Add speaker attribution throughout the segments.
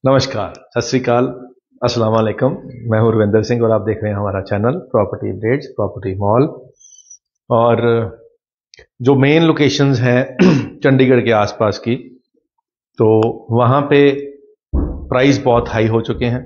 Speaker 1: नमस्कार, सत श्री अकाल, अस्सलाम वालेकुम। मैं हूं रविंदर सिंह और आप देख रहे हैं हमारा channel property updates, property mall. और जो मेन लोकेशंस हैं चंडीगढ़ के आसपास की, तो वहां पे प्राइस बहुत हाई हो चुके हैं।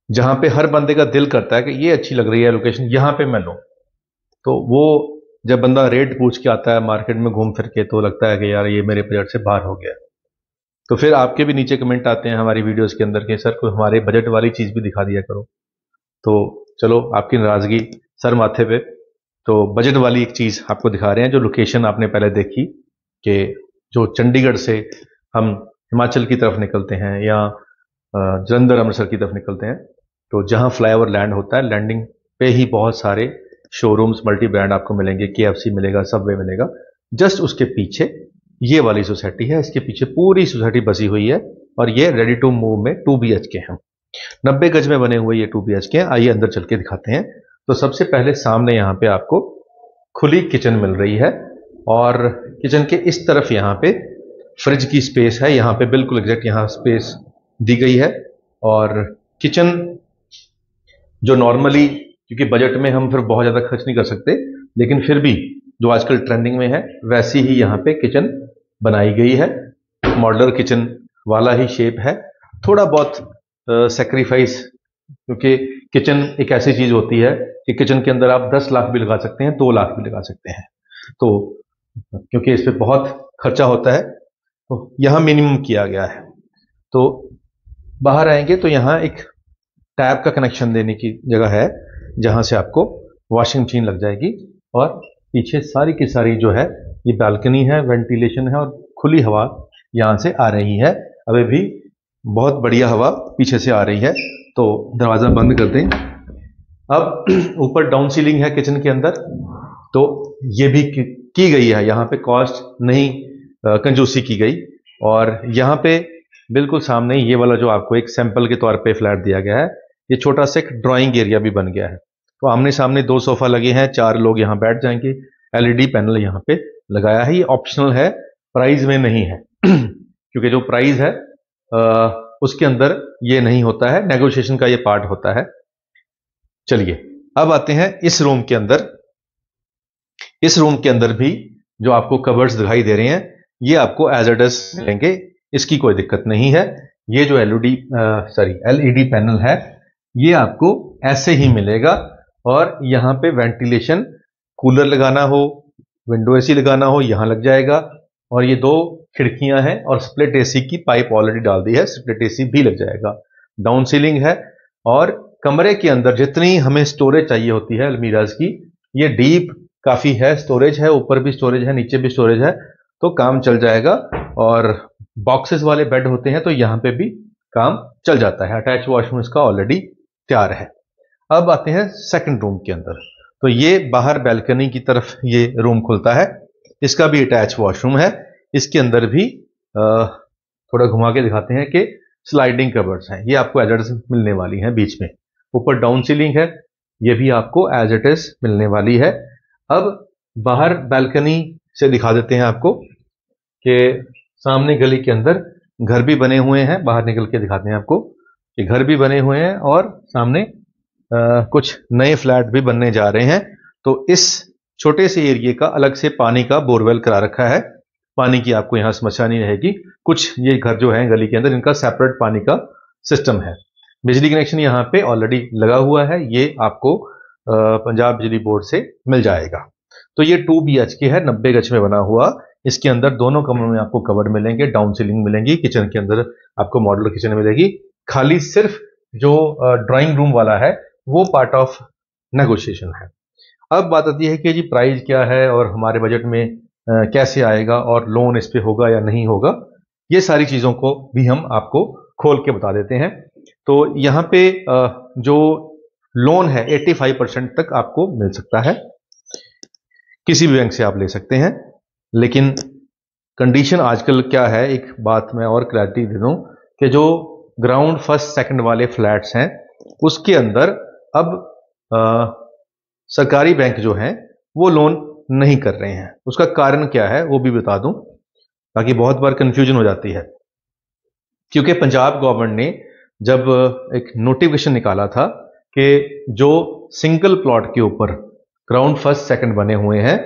Speaker 1: जहां पे हर बंदे का दिल करता है कि ये अच्छी लग रही है लोकेशन, यहां पे मैं लूं, तो वो जब बंदा रेट पूछ के आता है मार्केट में घूम फिर के, तो लगता है कि यार ये मेरे बजट से बाहर हो गया। तो फिर आपके भी नीचे कमेंट आते हैं हमारी वीडियोस के अंदर कि सर कोई हमारे बजट वाली चीज़ भी दिखा दिया करो। तो चलो, आपकी नाराज़गी सर माथे पे, तो बजट वाली एक चीज़ आपको दिखा रहे हैं। जो लोकेशन आपने पहले देखी कि जो चंडीगढ़ से हम हिमाचल की तरफ निकलते हैं या जलंधर अमृतसर की तरफ निकलते हैं, तो जहां फ्लाईओवर लैंड होता है, लैंडिंग पे ही बहुत सारे शोरूम्स मल्टी ब्रांड आपको मिलेंगे। केएफसी मिलेगा, सबवे मिलेगा। जस्ट उसके पीछे ये वाली सोसाइटी है, इसके पीछे पूरी सोसाइटी बसी हुई है और ये रेडी टू मूव में 2 BHK हैं। 90 गज में बने हुए ये 2 BHK हैं। आइए अंदर चल के दिखाते हैं। तो सबसे पहले सामने यहाँ पे आपको खुली किचन मिल रही है और किचन के इस तरफ यहाँ पे फ्रिज की स्पेस है। यहाँ पे बिल्कुल एग्जैक्ट यहाँ स्पेस दी गई है। और किचन जो नॉर्मली, क्योंकि बजट में हम फिर बहुत ज़्यादा खर्च नहीं कर सकते, लेकिन फिर भी जो आजकल ट्रेंडिंग में है वैसी ही यहाँ पे किचन बनाई गई है। मॉड्यूलर किचन वाला ही शेप है, थोड़ा बहुत सेक्रीफाइस, क्योंकि किचन एक ऐसी चीज होती है कि किचन के अंदर आप 10 लाख भी लगा सकते हैं, 2 लाख भी लगा सकते हैं। तो क्योंकि इस पर बहुत खर्चा होता है, तो यहां मिनिमम किया गया है। तो बाहर आएंगे तो यहाँ एक टैप का कनेक्शन देने की जगह है, जहां से आपको वॉशिंग मशीन लग जाएगी। और पीछे सारी की सारी जो है ये बालकनी है, वेंटिलेशन है और खुली हवा यहां से आ रही है। अभी भी बहुत बढ़िया हवा पीछे से आ रही है, तो दरवाजा बंद कर दें। अब ऊपर डाउन सीलिंग है किचन के अंदर, तो ये भी की गई है। यहाँ पे कॉस्ट नहीं कंजूसी की गई। और यहाँ पे बिल्कुल सामने ये वाला जो आपको एक सैंपल के तौर पे फ्लैट दिया गया है, ये छोटा सा एक ड्राइंग एरिया भी बन गया है। तो आमने सामने 2 सोफा लगे हैं, 4 लोग यहाँ बैठ जाएंगे। एलईडी पैनल यहाँ पे लगाया है, ये ऑप्शनल है, प्राइस में नहीं है क्योंकि जो प्राइस है उसके अंदर ये नहीं होता है, नेगोशिएशन का ये पार्ट होता है। चलिए अब आते हैं इस रूम के अंदर। इस रूम के अंदर भी जो आपको कबर्ड्स दिखाई दे रहे हैं, ये आपको एज इट इज मिलेंगे, इसकी कोई दिक्कत नहीं है। ये जो एलईडी पैनल है, ये आपको ऐसे ही मिलेगा। और यहाँ पे वेंटिलेशन, कूलर लगाना हो, विंडो एसी लगाना हो, यहाँ लग जाएगा। और ये 2 खिड़कियां हैं और स्प्लिट एसी की पाइप ऑलरेडी डाल दी है, स्प्लिट एसी भी लग जाएगा। डाउन सीलिंग है और कमरे के अंदर जितनी हमें स्टोरेज चाहिए होती है अलमीराज की, ये डीप काफी है, स्टोरेज है, ऊपर भी स्टोरेज है, नीचे भी स्टोरेज है, तो काम चल जाएगा। और बॉक्सेस वाले बेड होते हैं तो यहां पे भी काम चल जाता है। अटैच वॉशरूम इसका ऑलरेडी तैयार है। अब आते हैं सेकंड रूम के अंदर। तो ये बाहर बैल्कनी की तरफ ये रूम खुलता है, इसका भी अटैच वॉशरूम है। इसके अंदर भी थोड़ा घुमा के दिखाते हैं कि स्लाइडिंग कबर्ड्स हैं, ये आपको एज इट इज मिलने वाली हैं बीच में। ऊपर डाउन सीलिंग है, ये भी आपको एज इट इज मिलने वाली है। अब बाहर बैल्कनी से दिखा देते हैं आपको कि सामने गली के अंदर घर भी बने हुए हैं। बाहर निकल के दिखाते हैं आपको कि घर भी बने हुए हैं और सामने कुछ नए फ्लैट भी बनने जा रहे हैं। तो इस छोटे से एरिया का अलग से पानी का बोरवेल करा रखा है, पानी की आपको यहां समस्या नहीं रहेगी। कुछ ये घर जो है गली के अंदर, इनका सेपरेट पानी का सिस्टम है। बिजली कनेक्शन यहाँ पे ऑलरेडी लगा हुआ है, ये आपको पंजाब बिजली बोर्ड से मिल जाएगा। तो ये 2 BHK है, 90 गज में बना हुआ। इसके अंदर दोनों कमरों में आपको कबर्ड मिलेंगे, डाउन सीलिंग मिलेंगी, किचन के अंदर आपको मॉड्यूलर किचन मिलेगी। खाली सिर्फ जो ड्राइंग रूम वाला है वो पार्ट ऑफ नेगोशिएशन है। अब बात आती है कि जी प्राइस क्या है और हमारे बजट में कैसे आएगा और लोन इस पे होगा या नहीं होगा। ये सारी चीजों को भी हम आपको खोल के बता देते हैं। तो यहाँ पे जो लोन है 85% तक आपको मिल सकता है, किसी भी बैंक से आप ले सकते हैं। लेकिन कंडीशन आजकल क्या है, एक बात मैं और क्लैरिटी दे दूं कि जो ग्राउंड फर्स्ट सेकंड वाले फ्लैट्स हैं उसके अंदर अब सरकारी बैंक जो हैं वो लोन नहीं कर रहे हैं। उसका कारण क्या है वो भी बता दूं, ताकि बहुत बार कंफ्यूजन हो जाती है क्योंकि पंजाब गवर्नमेंट ने जब एक नोटिफिकेशन निकाला था कि जो सिंगल प्लॉट के ऊपर ग्राउंड फर्स्ट सेकंड बने हुए हैं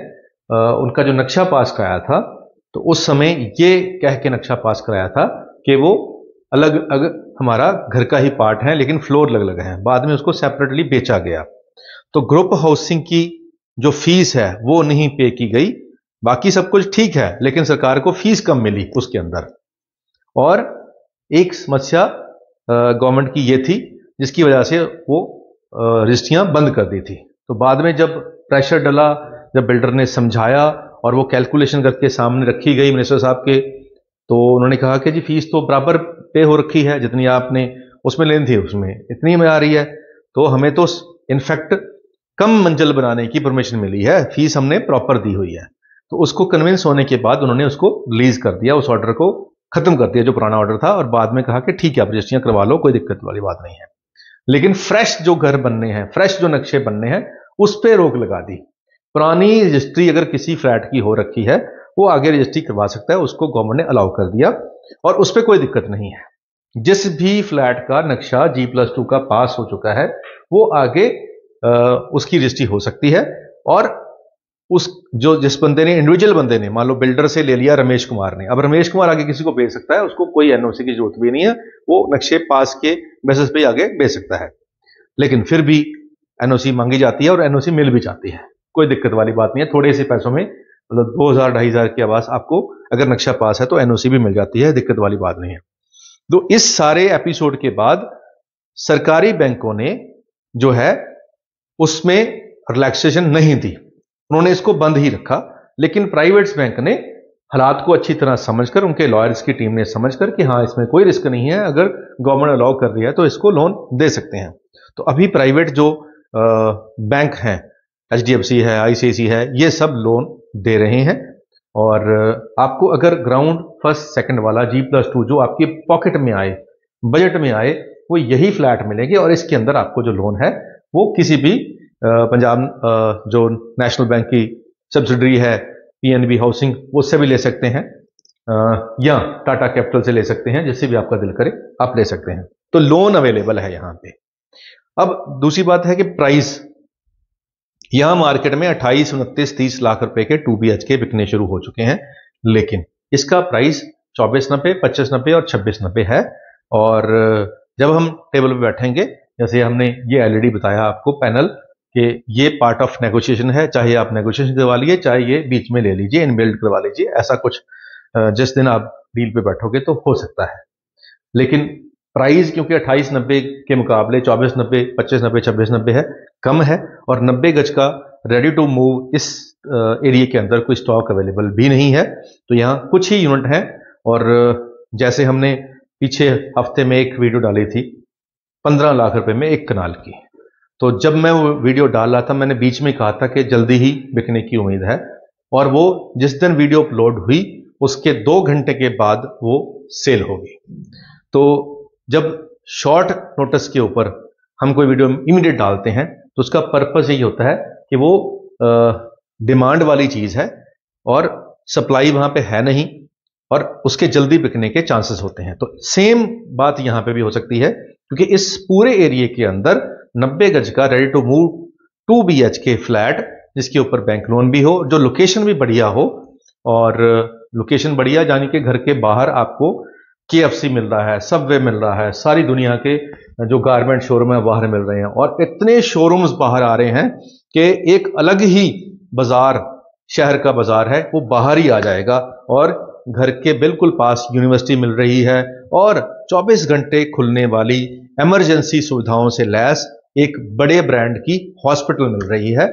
Speaker 1: उनका जो नक्शा पास कराया था, तो उस समय ये कह के नक्शा पास कराया था कि वो अलग अलग हमारा घर का ही पार्ट है लेकिन फ्लोर अलग अलग है। बाद में उसको सेपरेटली बेचा गया। तो ग्रुप हाउसिंग की जो फीस है वो नहीं पे की गई, बाकी सब कुछ ठीक है, लेकिन सरकार को फीस कम मिली उसके अंदर। और एक समस्या गवर्नमेंट की ये थी जिसकी वजह से वो रजिस्ट्रियां बंद कर दी थी। तो बाद में जब प्रेशर डला, जब बिल्डर ने समझाया और वो कैलकुलेशन करके सामने रखी गई मिनिस्टर साहब के, तो उन्होंने कहा कि जी फीस तो बराबर पे हो रखी है, जितनी आपने उसमें लेनी थी उसमें इतनी में आ रही है, तो हमें तो इनफैक्ट कम मंजिल बनाने की परमिशन मिली है, फीस हमने प्रॉपर दी हुई है। तो उसको कन्विंस होने के बाद उन्होंने उसको रिलीज कर दिया, उस ऑर्डर को खत्म कर दिया जो पुराना ऑर्डर था, और बाद में कहा कि ठीक है आप रजिस्ट्रियां करवा लो, कोई दिक्कत वाली बात नहीं है। लेकिन फ्रेश जो घर बनने हैं, फ्रेश जो नक्शे बनने हैं, उस पर रोक लगा दी। पुरानी रजिस्ट्री अगर किसी फ्लैट की हो रखी है वो आगे रजिस्ट्री करवा सकता है, उसको गवर्नमेंट ने अलाउ कर दिया और उस पर कोई दिक्कत नहीं है। जिस भी फ्लैट का नक्शा G+2 का पास हो चुका है वो आगे उसकी रजिस्ट्री हो सकती है। और उस जो जिस बंदे ने, इंडिविजुअल बंदे ने, मान लो बिल्डर से ले लिया रमेश कुमार ने, अब रमेश कुमार आगे किसी को बेच सकता है, उसको कोई एनओसी की जरूरत भी नहीं है, वो नक्शे पास के बेसिस पे आगे बेच सकता है। लेकिन फिर भी एनओसी मांगी जाती है और एनओसी मिल भी जाती है, कोई दिक्कत वाली बात नहीं है। थोड़े से पैसों में, मतलब 2000-2500 के आवास आपको अगर नक्शा पास है तो एनओसी भी मिल जाती है, दिक्कत वाली बात नहीं है। तो इस सारे एपिसोड के बाद सरकारी बैंकों ने जो है उसमें रिलैक्सेशन नहीं दी, उन्होंने इसको बंद ही रखा। लेकिन प्राइवेट बैंक ने हालात को अच्छी तरह समझकर, उनके लॉयर्स की टीम ने समझकर कि हाँ इसमें कोई रिस्क नहीं है, अगर गवर्नमेंट अलाउ कर रही है तो इसको लोन दे सकते हैं। तो अभी प्राइवेट जो बैंक हैं, HDFC है, ICICI है, ये सब लोन दे रहे हैं। और आपको अगर ग्राउंड फर्स्ट सेकंड वाला G+2 जो आपके पॉकेट में आए, बजट में आए, वो यही फ्लैट मिलेंगे। और इसके अंदर आपको जो लोन है वो किसी भी पंजाब जो नेशनल बैंक की सब्सिडरी है PNB हाउसिंग, उससे भी ले सकते हैं, या टाटा कैपिटल से ले सकते हैं, जिससे भी आपका दिल करे आप ले सकते हैं। तो लोन अवेलेबल है यहां पे। अब दूसरी बात है कि प्राइस, यहां मार्केट में 28, 29, 30 लाख रुपए के 2BHK बिकने शुरू हो चुके हैं, लेकिन इसका प्राइस 2490, 2590 और 2690 है। और जब हम टेबल पे बैठेंगे, जैसे हमने ये ऑलरेडी बताया आपको पैनल, कि ये पार्ट ऑफ नेगोशिएशन है, चाहे आप नेगोशिएशन करवा लीजिए, चाहे ये बीच में ले लीजिए, इनबिल्ड करवा लीजिए, ऐसा कुछ जिस दिन आप डील पे बैठोगे तो हो सकता है। लेकिन प्राइस क्योंकि 2890 के मुकाबले 2490, 2590, 2690 है, कम है, और 90 गज का रेडी टू मूव इस एरिया के अंदर कोई स्टॉक अवेलेबल भी नहीं है। तो यहाँ कुछ ही यूनिट हैं। और जैसे हमने पीछे हफ्ते में एक वीडियो डाली थी 15 लाख रुपए में एक कनाल की, तो जब मैं वो वीडियो डाल रहा था मैंने बीच में कहा था कि जल्दी ही बिकने की उम्मीद है, और वो जिस दिन वीडियो अपलोड हुई उसके 2 घंटे के बाद वो सेल होगी। तो जब शॉर्ट नोटिस के ऊपर हम कोई वीडियो इमीडिएट डालते हैं तो उसका पर्पस यही होता है कि वो डिमांड वाली चीज है और सप्लाई वहां पे है नहीं, और उसके जल्दी बिकने के चांसेस होते हैं। तो सेम बात यहां पे भी हो सकती है, क्योंकि इस पूरे एरिया के अंदर 90 गज का ready to move 2BHK flat, जिसके ऊपर बैंक लोन भी हो, जो लोकेशन भी बढ़िया हो, और लोकेशन बढ़िया यानी कि घर के बाहर आपको KFC मिल रहा है, सबवे मिल रहा है, सारी दुनिया के जो गारमेंट शोरूम है बाहर मिल रहे हैं, और इतने शोरूम्स बाहर आ रहे हैं कि एक अलग ही बाजार, शहर का बाजार है, वो बाहर ही आ जाएगा। और घर के बिल्कुल पास यूनिवर्सिटी मिल रही है, और 24 घंटे खुलने वाली इमरजेंसी सुविधाओं से लैस एक बड़े ब्रांड की हॉस्पिटल मिल रही है।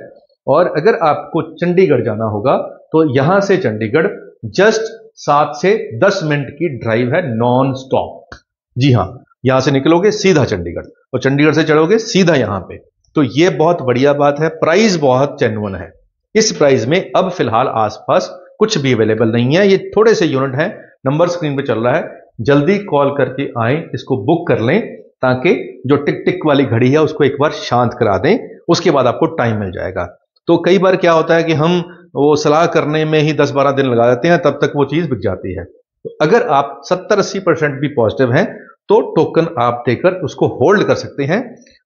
Speaker 1: और अगर आपको चंडीगढ़ जाना होगा तो यहां से चंडीगढ़ जस्ट 7 से 10 मिनट की ड्राइव है, नॉन स्टॉप। जी हां, यहां से निकलोगे सीधा चंडीगढ़, और चंडीगढ़ से चढ़ोगे सीधा यहां पे। तो ये बहुत बढ़िया बात है। प्राइस बहुत जेन्युइन है। इस प्राइस में अब फिलहाल आसपास कुछ भी अवेलेबल नहीं है, ये थोड़े से यूनिट हैं, नंबर स्क्रीन पे चल रहा है, जल्दी कॉल करके आए, इसको बुक कर लें, ताकि जो टिक टिक वाली घड़ी है उसको एक बार शांत करा दें, उसके बाद आपको टाइम मिल जाएगा। तो कई बार क्या होता है कि हम वो सलाह करने में ही 10-12 दिन लगा देते हैं, तब तक वो चीज बिक जाती है। तो अगर आप 70-80% भी पॉजिटिव हैं तो टोकन आप देकर उसको होल्ड कर सकते हैं।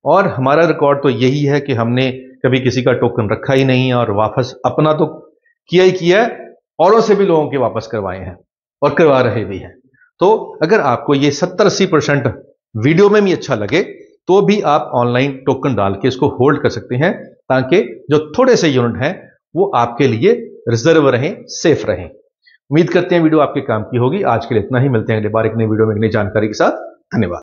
Speaker 1: और हमारा रिकॉर्ड तो यही है कि हमने कभी किसी का टोकन रखा ही नहीं है और वापस अपना तो किया ही किया है, औरों से भी लोगों के वापस करवाए हैं और करवा रहे भी हैं। तो अगर आपको ये 70-80% वीडियो में भी अच्छा लगे तो भी आप ऑनलाइन टोकन डाल के इसको होल्ड कर सकते हैं, ताकि जो थोड़े से यूनिट हैं वो आपके लिए रिजर्व रहें, सेफ रहें। उम्मीद करते हैं वीडियो आपके काम की होगी। आज के लिए इतना ही, मिलते हैं अगली बार एक नई वीडियो में एक नई जानकारी के साथ। धन्यवाद।